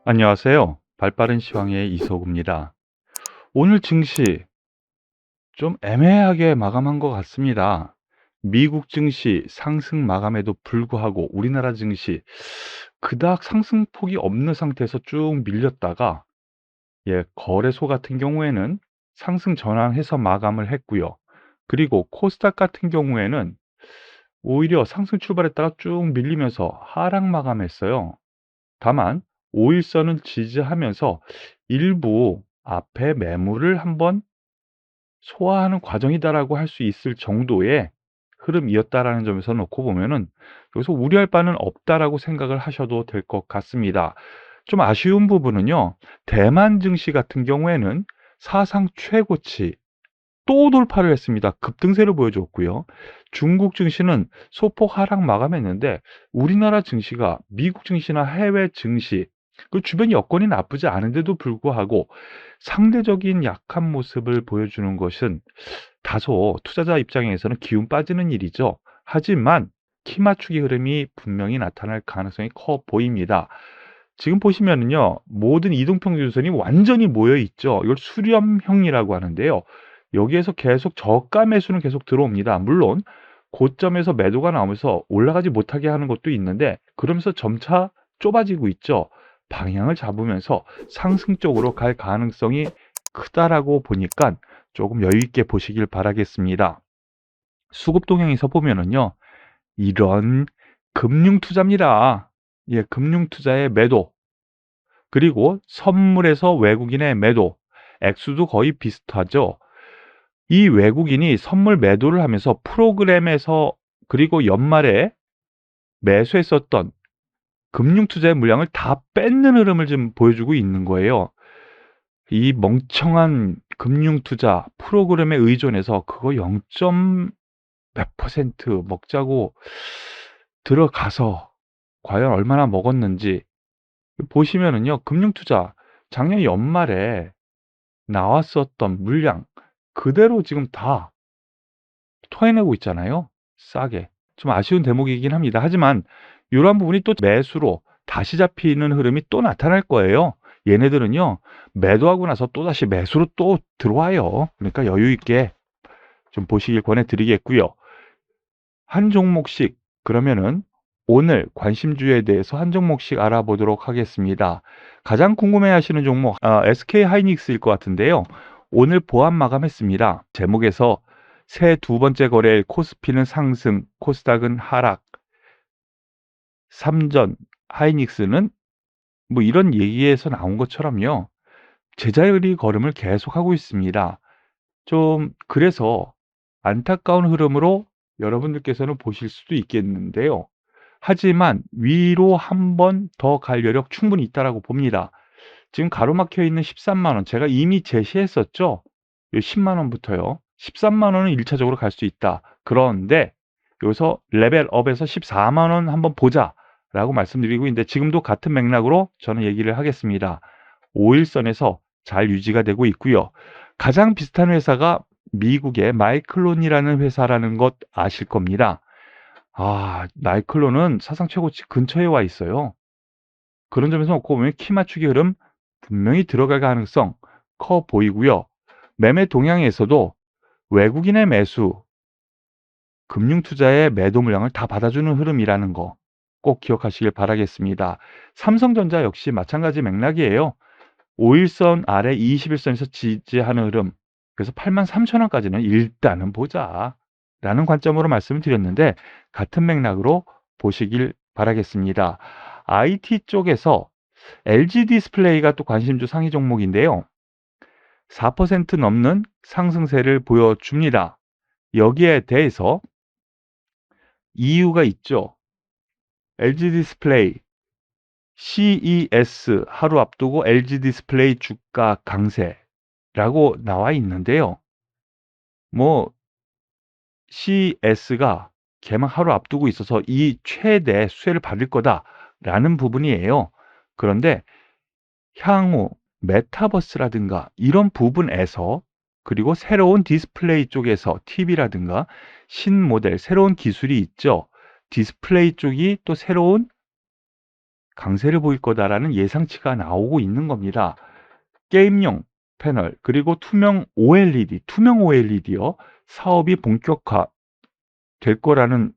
안녕하세요. 발빠른 시황의 이소구입니다. 오늘 증시 좀 애매하게 마감한 것 같습니다. 미국 증시 상승 마감에도 불구하고 우리나라 증시 그닥 상승폭이 없는 상태에서 쭉 밀렸다가 거래소 같은 경우에는 상승 전환해서 마감을 했고요. 그리고 코스닥 같은 경우에는 오히려 상승 출발했다가 쭉 밀리면서 하락 마감했어요. 다만 5 일선을 지지하면서 일부 앞에 매물을 한번 소화하는 과정이다라고 할 수 있을 정도의 흐름이었다라는 점에서 놓고 보면은 여기서 우려할 바는 없다라고 생각을 하셔도 될 것 같습니다. 좀 아쉬운 부분은요. 대만 증시 같은 경우에는 사상 최고치 또 돌파를 했습니다. 급등세를 보여줬고요. 중국 증시는 소폭 하락 마감했는데 우리나라 증시가 미국 증시나 해외 증시 그 주변 여건이 나쁘지 않은데도 불구하고 상대적인 약한 모습을 보여주는 것은 다소 투자자 입장에서는 기운 빠지는 일이죠. 하지만 키 맞추기 흐름이 분명히 나타날 가능성이 커 보입니다. 지금 보시면은요. 모든 이동평균선이 완전히 모여 있죠. 이걸 수렴형이라고 하는데요. 여기에서 계속 저가 매수는 계속 들어옵니다. 물론 고점에서 매도가 나오면서 올라가지 못하게 하는 것도 있는데 그러면서 점차 좁아지고 있죠. 방향을 잡으면서 상승 쪽으로 갈 가능성이 크다라고 보니까 조금 여유 있게 보시길 바라겠습니다. 수급 동향에서 보면은요. 이런 금융 투자입니다. 금융 투자의 매도 그리고 선물에서 외국인의 매도 액수도 거의 비슷하죠. 이 외국인이 선물 매도를 하면서 프로그램에서 그리고 연말에 매수했었던 금융 투자의 물량을 다 뺏는 흐름을 지금 보여주고 있는 거예요. 이 멍청한 금융 투자 프로그램에 의존해서 그거 0. 몇 퍼센트 먹자고 들어가서 과연 얼마나 먹었는지 보시면은요. 금융 투자 작년 연말에 나왔었던 물량 그대로 지금 다 토해내고 있잖아요, 싸게. 좀 아쉬운 대목이긴 합니다. 하지만 요런 부분이 또 매수로 다시 잡히는 흐름이 또 나타날 거예요. 얘네들은요. 매도하고 나서 또다시 매수로 또 들어와요. 그러니까 여유 있게 좀 보시길 권해 드리겠고요. 한 종목씩 그러면은 오늘 관심주에 대해서 한 종목씩 알아보도록 하겠습니다. 가장 궁금해하시는 종목 SK 하이닉스일 것 같은데요. 오늘 보합 마감했습니다. 제목에서 새 두 번째 거래일 코스피는 상승, 코스닥은 하락. 삼전 하이닉스는 뭐 이런 얘기에서 나온 것처럼요. 제자리 걸음을 계속하고 있습니다. 좀 그래서 안타까운 흐름으로 여러분들께서는 보실 수도 있겠는데요. 하지만 위로 한 번 더 갈 여력 충분히 있다라고 봅니다. 지금 가로막혀 있는 13만 원 제가 이미 제시했었죠. 요 10만 원부터요. 13만 원은 1차적으로 갈 수 있다. 그런데 여기서 레벨업에서 14만 원 한번 보자라고 말씀드리고 있는데 지금도 같은 맥락으로 저는 얘기를 하겠습니다. 5일선에서 잘 유지가 되고 있고요. 가장 비슷한 회사가 미국의 마이클론이라는 회사라는 것 아실 겁니다. 마이클론은 사상 최고치 근처에 와 있어요. 그런 점에서 놓고 보면 키 맞추기 흐름 분명히 들어갈 가능성 커 보이고요. 매매 동향에서도 외국인의 매수, 금융투자의 매도 물량을 다 받아주는 흐름이라는 거 꼭 기억하시길 바라겠습니다. 삼성전자 역시 마찬가지 맥락이에요. 5일선 아래 21선에서 지지하는 흐름 그래서 83,000원까지는 일단은 보자 라는 관점으로 말씀을 드렸는데 같은 맥락으로 보시길 바라겠습니다. IT 쪽에서 LG 디스플레이가 또 관심주 상위 종목인데요. 4% 넘는 상승세를 보여줍니다. 여기에 대해서 이유가 있죠. LG 디스플레이 CES 하루 앞두고 LG 디스플레이 주가 강세라고 나와 있는데요. 뭐 CES가 개막 하루 앞두고 있어서 이 최대 수혜를 받을 거다라는 부분이에요. 그런데 향후 메타버스라든가 이런 부분에서 그리고 새로운 디스플레이 쪽에서 TV라든가 신모델 새로운 기술이 있죠. 디스플레이 쪽이 또 새로운 강세를 보일 거다라는 예상치가 나오고 있는 겁니다. 게임용 패널 그리고 투명 OLED요. 사업이 본격화 될 거라는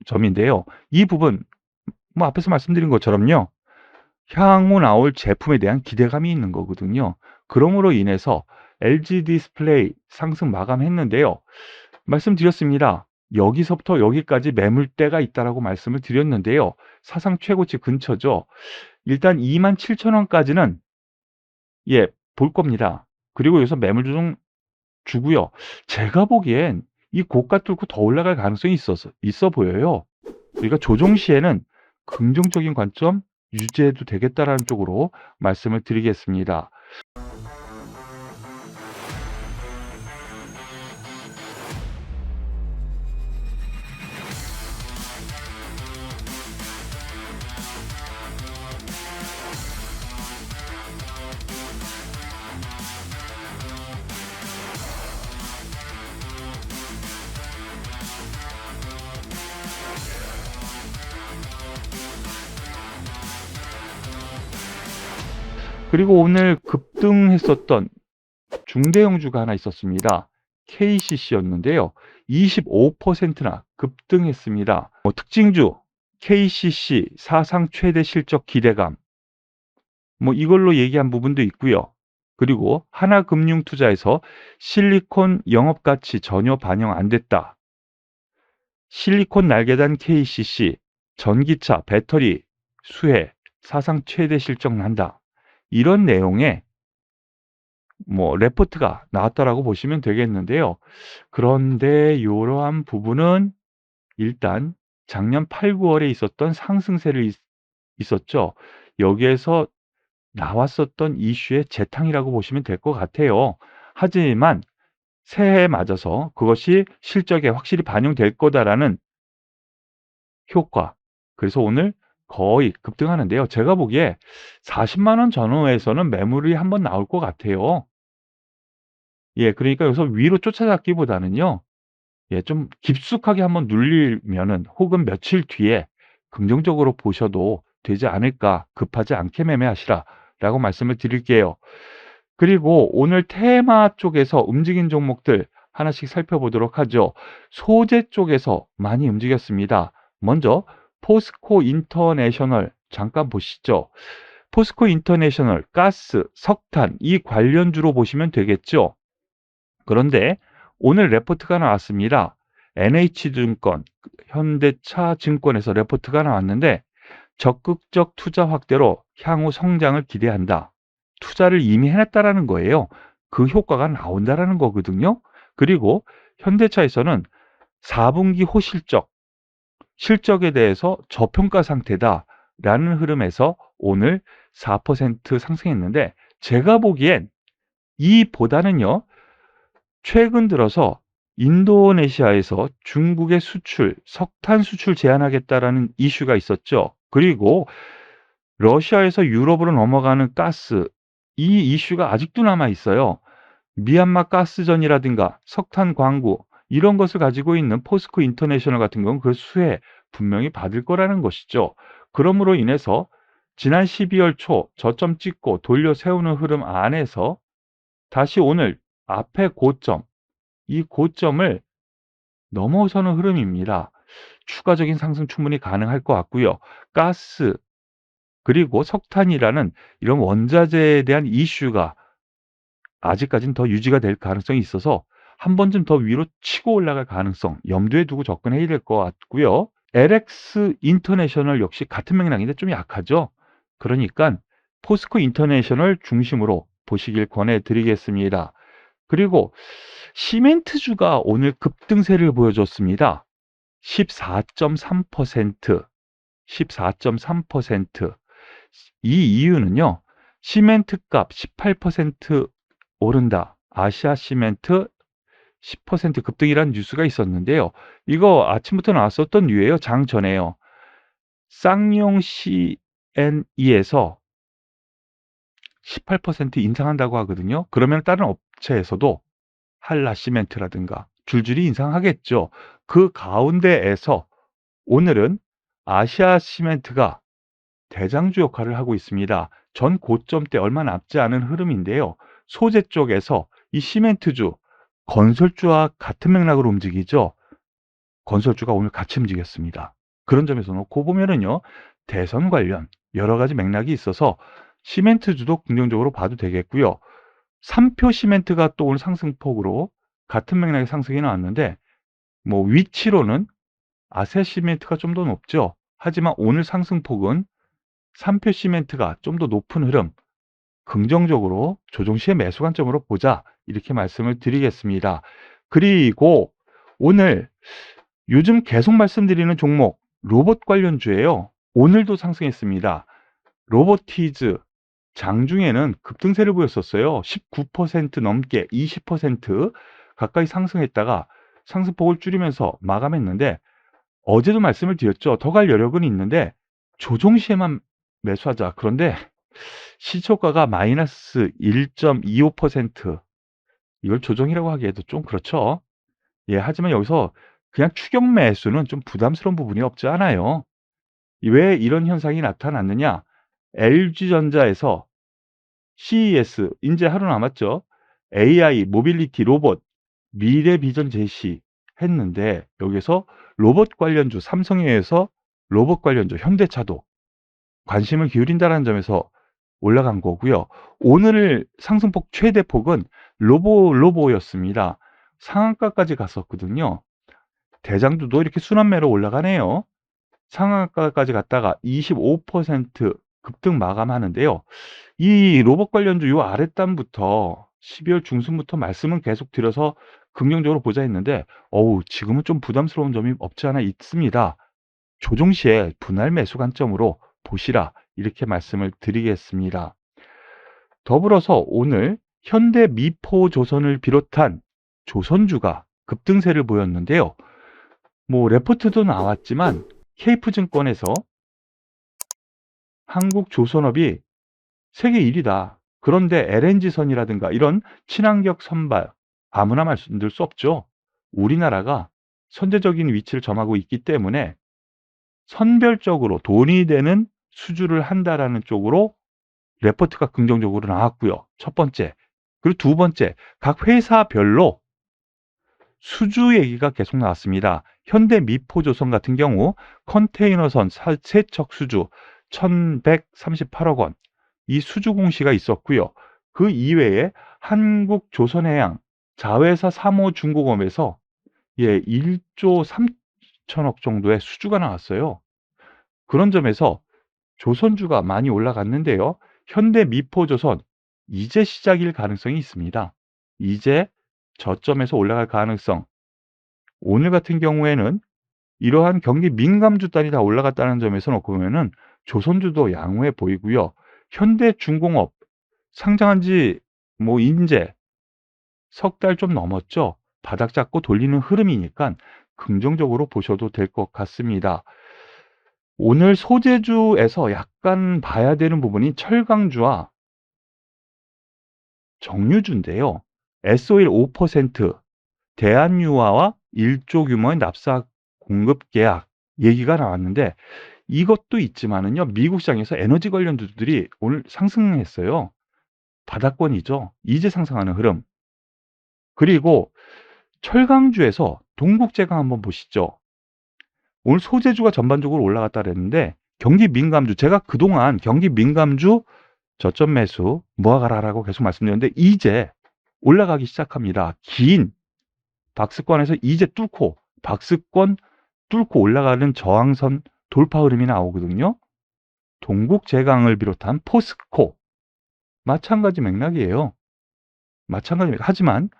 점인데요. 이 부분 뭐 앞에서 말씀드린 것처럼요. 향후 나올 제품에 대한 기대감이 있는 거거든요. 그러므로 인해서 LG 디스플레이 상승 마감했는데요. 말씀드렸습니다. 여기서부터 여기까지 매물대가 있다라고 말씀을 드렸는데요. 사상 최고치 근처죠. 일단 27,000원까지는 볼 겁니다. 그리고 여기서 매물 조정 주고요. 제가 보기엔 이 고가 뚫고 더 올라갈 가능성이 있어 보여요. 그러니까 조정 시에는 긍정적인 관점 유지해도 되겠다라는 쪽으로 말씀을 드리겠습니다. 그리고 오늘 급등했었던 중대형주가 하나 있었습니다. KCC였는데요. 25%나 급등했습니다. 특징주 KCC 사상 최대 실적 기대감 이걸로 얘기한 부분도 있고요. 그리고 하나금융투자에서 실리콘 영업가치 전혀 반영 안 됐다. 실리콘 날개단 KCC 전기차 배터리 수혜 사상 최대 실적 난다. 이런 내용의 레포트가 나왔다라고 보시면 되겠는데요. 그런데 이러한 부분은 일단 작년 8, 9월에 있었던 상승세를 있었죠. 여기에서 나왔었던 이슈의 재탕이라고 보시면 될 것 같아요. 하지만 새해에 맞아서 그것이 실적에 확실히 반영될 거다라는 효과. 그래서 오늘 거의 급등하는데요. 제가 보기에 40만 원 전후에서는 매물이 한번 나올 것 같아요. 그러니까 여기서 위로 쫓아잡기보다는요. 좀 깊숙하게 한번 눌리면은 혹은 며칠 뒤에 긍정적으로 보셔도 되지 않을까. 급하지 않게 매매하시라라고 말씀을 드릴게요. 그리고 오늘 테마 쪽에서 움직인 종목들 하나씩 살펴보도록 하죠. 소재 쪽에서 많이 움직였습니다. 먼저 포스코 인터내셔널 잠깐 보시죠. 포스코 인터내셔널 가스, 석탄 이 관련주로 보시면 되겠죠. 그런데 오늘 레포트가 나왔습니다. NH증권, 현대차증권에서 레포트가 나왔는데 적극적 투자 확대로 향후 성장을 기대한다. 투자를 이미 해놨다라는 거예요. 그 효과가 나온다라는 거거든요. 그리고 현대차에서는 4분기 실적에 대해서 저평가 상태다라는 흐름에서 오늘 4% 상승했는데 제가 보기엔 이보다는요. 최근 들어서 인도네시아에서 중국의 석탄 수출 제한하겠다라는 이슈가 있었죠. 그리고 러시아에서 유럽으로 넘어가는 가스, 이 이슈가 아직도 남아 있어요. 미얀마 가스전이라든가 석탄 광구 이런 것을 가지고 있는 포스코 인터내셔널 같은 경우는 그 수혜 분명히 받을 거라는 것이죠. 그러므로 인해서 지난 12월 초 저점 찍고 돌려 세우는 흐름 안에서 다시 오늘 앞에 고점, 이 고점을 넘어서는 흐름입니다. 추가적인 상승 충분히 가능할 것 같고요. 가스 그리고 석탄이라는 이런 원자재에 대한 이슈가 아직까지는 더 유지가 될 가능성이 있어서 한 번쯤 더 위로 치고 올라갈 가능성 염두에 두고 접근해야 될 것 같고요. LX 인터내셔널 역시 같은 맥락인데 좀 약하죠. 그러니까 포스코 인터내셔널 중심으로 보시길 권해드리겠습니다. 그리고 시멘트주가 오늘 급등세를 보여줬습니다. 14.3%, 14.3%. 이 이유는요. 시멘트 값 18% 오른다. 아시아 시멘트 10% 급등이라는 뉴스가 있었는데요. 이거 아침부터 나왔었던 뉴예요. 장 전에요. 쌍용 CNE에서 18% 인상한다고 하거든요. 그러면 다른 업체에서도 한라시멘트라든가 줄줄이 인상하겠죠. 그 가운데에서 오늘은 아시아 시멘트가 대장주 역할을 하고 있습니다. 전 고점대 얼마 남지 않은 흐름인데요. 소재 쪽에서 이 시멘트주, 건설주와 같은 맥락으로 움직이죠. 건설주가 오늘 같이 움직였습니다. 그런 점에서 놓고 보면은요, 대선 관련 여러 가지 맥락이 있어서 시멘트주도 긍정적으로 봐도 되겠고요. 삼표 시멘트가 또 오늘 상승폭으로 같은 맥락의 상승이 나왔는데, 뭐 위치로는 아세 시멘트가 좀 더 높죠. 하지만 오늘 상승폭은 삼표 시멘트가 좀 더 높은 흐름, 긍정적으로 조정 시의 매수 관점으로 보자, 이렇게 말씀을 드리겠습니다. 그리고 오늘 요즘 계속 말씀드리는 종목 로봇 관련주예요. 오늘도 상승했습니다. 로보티즈 장중에는 급등세를 보였었어요. 19% 넘게 20% 가까이 상승했다가 상승폭을 줄이면서 마감했는데, 어제도 말씀을 드렸죠. 더 갈 여력은 있는데 조정 시에만 매수하자. 그런데 시초가가 마이너스 1.25%, 이걸 조정이라고 하기에도 좀 그렇죠. 예, 하지만 여기서 그냥 추격 매수는 좀 부담스러운 부분이 없지 않아요. 왜 이런 현상이 나타났느냐? LG전자에서 CES 이제 하루 남았죠. AI, 모빌리티, 로봇, 미래 비전 제시했는데, 여기서 로봇 관련주, 삼성에서 로봇 관련주, 현대차도 관심을 기울인다는 점에서 올라간 거고요. 오늘 상승폭 최대 폭은 로보였습니다. 상한가까지 갔었거든요. 대장주도 이렇게 순환매로 올라가네요. 상한가까지 갔다가 25% 급등 마감하는데요. 이 로봇 관련주 요 아랫단부터 12월 중순부터 말씀은 계속 드려서 긍정적으로 보자 했는데, 지금은 좀 부담스러운 점이 없지 않아 있습니다. 조정 시에 분할 매수 관점으로 보시라, 이렇게 말씀을 드리겠습니다. 더불어서 오늘 현대 미포조선을 비롯한 조선주가 급등세를 보였는데요. 뭐 레포트도 나왔지만 KF증권에서 한국조선업이 세계 1위다. 그런데 LNG선이라든가 이런 친환경 선발, 아무나 말씀드릴 수 없죠. 우리나라가 선제적인 위치를 점하고 있기 때문에 선별적으로 돈이 되는 수주를 한다라는 쪽으로 레포트가 긍정적으로 나왔고요. 첫 번째. 그리고 두 번째, 각 회사별로 수주 얘기가 계속 나왔습니다. 현대 미포조선 같은 경우 컨테이너선 세척 수주 1,138억 원, 이 수주 공시가 있었고요. 그 이외에 한국조선해양 자회사 3호 중공업에서 1조 3천억 정도의 수주가 나왔어요. 그런 점에서 조선주가 많이 올라갔는데요. 현대 미포조선 이제 시작일 가능성이 있습니다. 이제 저점에서 올라갈 가능성. 오늘 같은 경우에는 이러한 경기 민감주단이 다 올라갔다는 점에서 놓고 보면은 조선주도 양호해 보이고요. 현대중공업 상장한 지 이제 석 달 좀 넘었죠. 바닥 잡고 돌리는 흐름이니까 긍정적으로 보셔도 될 것 같습니다. 오늘 소재주에서 약간 봐야 되는 부분이 철강주와 정유주인데요. S-오일 5%, 대한유화와 1조 규모의 납사 공급 계약 얘기가 나왔는데, 이것도 있지만은요, 미국 시장에서 에너지 관련주들이 오늘 상승했어요. 바닥권이죠. 이제 상승하는 흐름. 그리고 철강주에서 동국제강 한번 보시죠. 오늘 소재주가 전반적으로 올라갔다 그랬는데, 경기 민감주, 제가 그동안 경기 민감주 저점 매수 모아가라라고 계속 말씀드렸는데, 이제 올라가기 시작합니다. 긴 박스권에서 이제 박스권 뚫고 올라가는 저항선 돌파 흐름이 나오거든요. 동국제강을 비롯한 포스코 마찬가지 맥락이에요. 하지만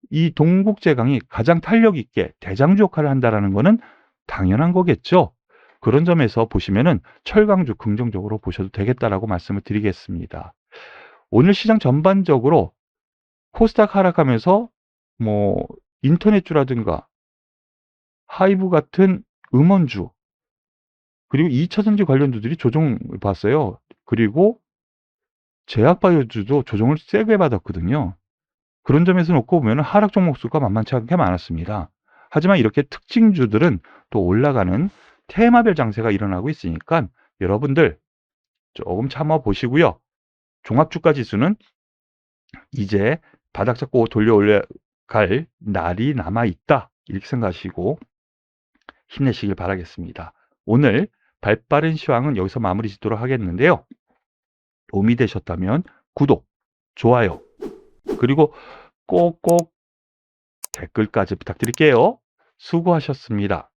이 동국제강이 가장 탄력 있게 대장주 역할을 한다는 것은 당연한 거겠죠. 그런 점에서 보시면은 철강주 긍정적으로 보셔도 되겠다라고 말씀을 드리겠습니다. 오늘 시장 전반적으로 코스닥 하락하면서 인터넷주라든가 하이브 같은 음원주, 그리고 2차전지 관련주들이 조정을 봤어요. 그리고 제약바이오주도 조정을 세게 받았거든요. 그런 점에서 놓고 보면 하락 종목 수가 만만치 않게 많았습니다. 하지만 이렇게 특징주들은 또 올라가는 테마별 장세가 일어나고 있으니까 여러분들 조금 참아 보시고요. 종합주가 지수는 이제 바닥 잡고 돌려 올라갈 날이 남아 있다. 이렇게 생각하시고 힘내시길 바라겠습니다. 오늘 발빠른 시황은 여기서 마무리 짓도록 하겠는데요. 도움이 되셨다면 구독, 좋아요, 그리고 꼭꼭 댓글까지 부탁드릴게요. 수고하셨습니다.